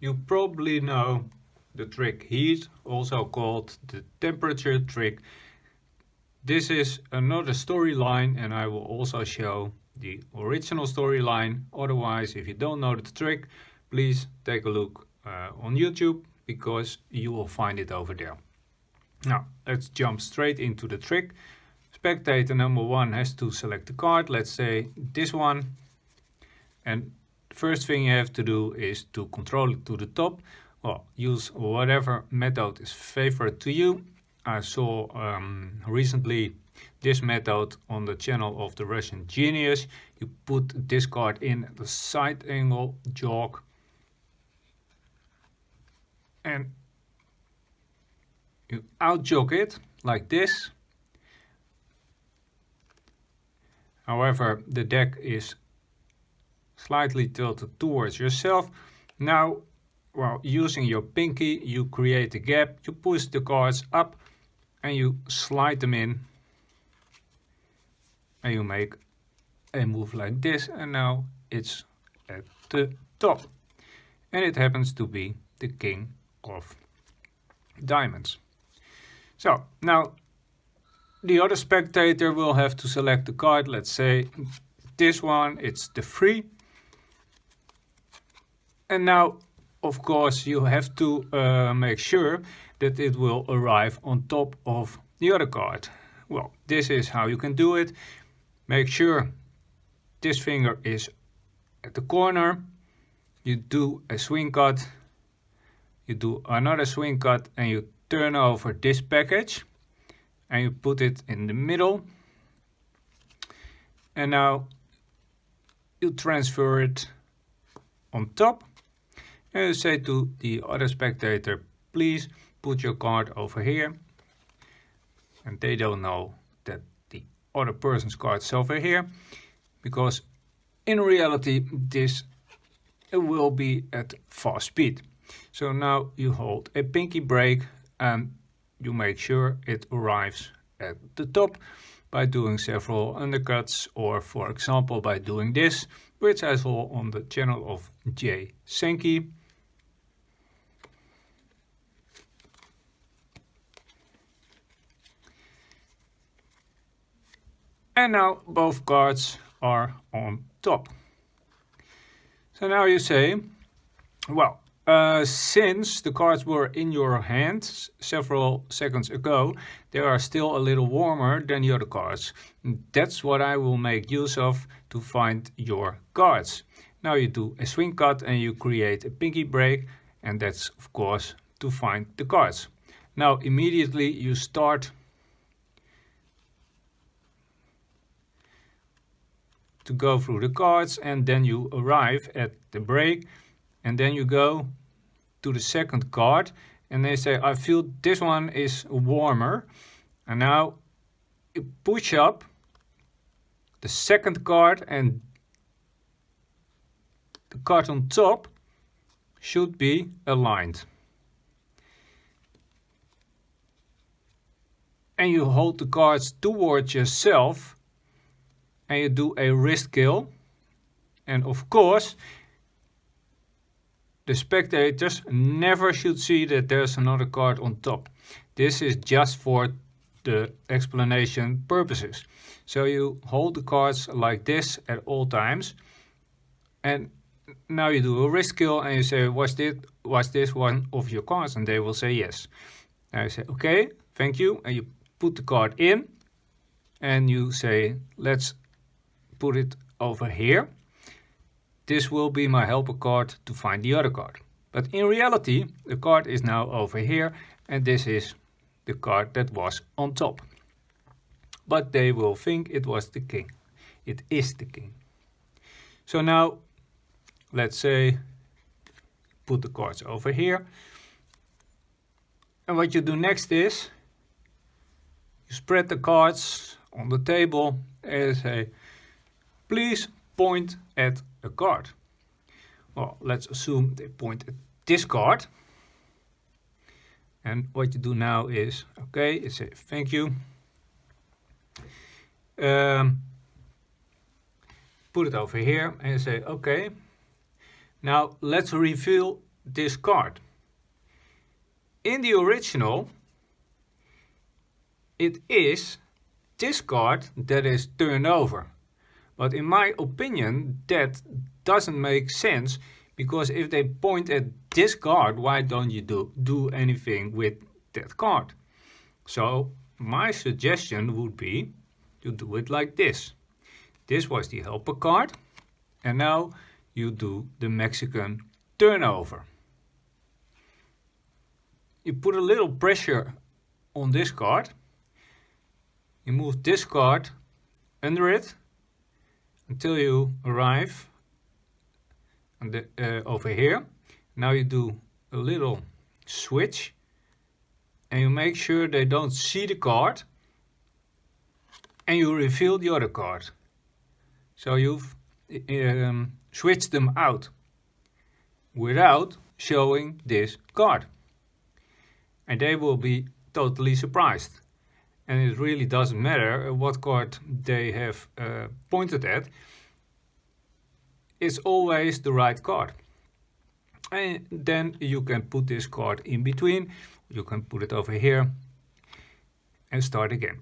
you probably know the trick heat, also called the temperature trick. This is another storyline, and I will also show the original storyline. Otherwise, if you don't know the trick, please take a look on YouTube, because you will find it over there. Now, let's jump straight into the trick. Spectator number 1 has to select the card, let's say this one. And the first thing you have to do is to control it to the top. Well, use whatever method is favorite to you. I saw recently this method on the channel of the Russian Genius. You put this card in the side angle jog and you out jog it like this. However, the deck is slightly tilted towards yourself. Now, while using your pinky, you create a gap, you push the cards up and you slide them in. And you make a move like this, and now it's at the top. And it happens to be the king of diamonds. So, now the other spectator will have to select the card. Let's say this one, it's the 3. And now, of course, you have to make sure that it will arrive on top of the other card. Well, this is how you can do it. Make sure this finger is at the corner. You do a swing cut. You do another swing cut and you turn over this package. And you put it in the middle. And now you transfer it on top. And you say to the other spectator, please put your card over here. And they don't know that the other person's card is over here, because in reality this will be at fast speed. So now you hold a pinky break and you make sure it arrives at the top by doing several undercuts, or for example by doing this, which I saw on the channel of Jay Sankey. And now both cards are on top. So now you say, well, since the cards were in your hand several seconds ago, they are still a little warmer than the other cards. That's what I will make use of to find your cards. Now you do a swing cut and you create a pinky break, and that's of course to find the cards. Now immediately you start to go through the cards, and then you arrive at the break, and then you go to the second card and they say, I feel this one is warmer. And now you push up the second card, and the card on top should be aligned. And you hold the cards towards yourself and you do a wrist kill. And of course, the spectators never should see that there's another card on top. This is just for the explanation purposes. So you hold the cards like this at all times. And now you do a wrist kill and you say, was this one of your cards? And they will say yes. Now you say, okay, thank you. And you put the card in and you say, let's put it over here. This will be my helper card to find the other card. But in reality, the card is now over here, and this is the card that was on top. But they will think it was the king. It is the king. So now, let's say, put the cards over here. And what you do next is, you spread the cards on the table and say, please point at a card. Well, let's assume they point at this card. And what you do now is, okay, you say thank you. Put it over here and say, okay. Now let's reveal this card. In the original, it is this card that is turned over. But in my opinion, that doesn't make sense, because if they point at this card, why don't you do anything with that card? So my suggestion would be to do it like this. This was the helper card, and now you do the Mexican turnover. You put a little pressure on this card. You move this card under it until you arrive over here. Now you do a little switch and you make sure they don't see the card, and you reveal the other card. So you've switched them out without showing this card. And they will be totally surprised. And it really doesn't matter what card they have pointed at. It's always the right card. And then you can put this card in between. You can put it over here and start again.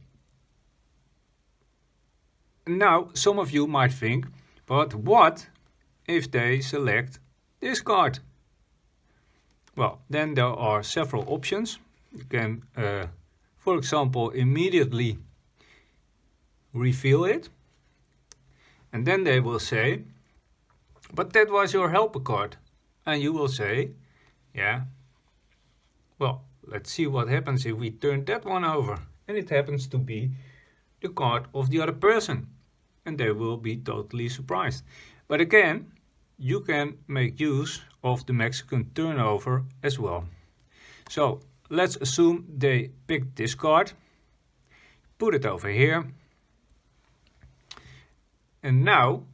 Now, some of you might think, but what if they select this card? Well, then there are several options. You can, for example, immediately reveal it. And then they will say, but that was your helper card. And you will say, yeah, well, let's see what happens if we turn that one over. And it happens to be the card of the other person. And they will be totally surprised. But again, you can make use of the Mexican turnover as well. So let's assume they picked this card, put it over here, and now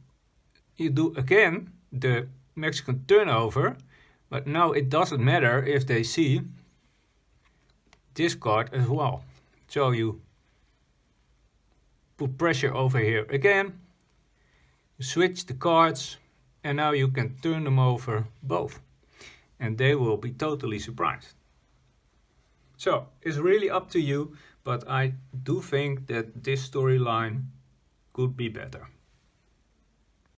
you do again the Mexican turnover, but now it doesn't matter if they see this card as well. So you put pressure over here again, you switch the cards, and now you can turn them over both. And they will be totally surprised. So it's really up to you, but I do think that this storyline could be better.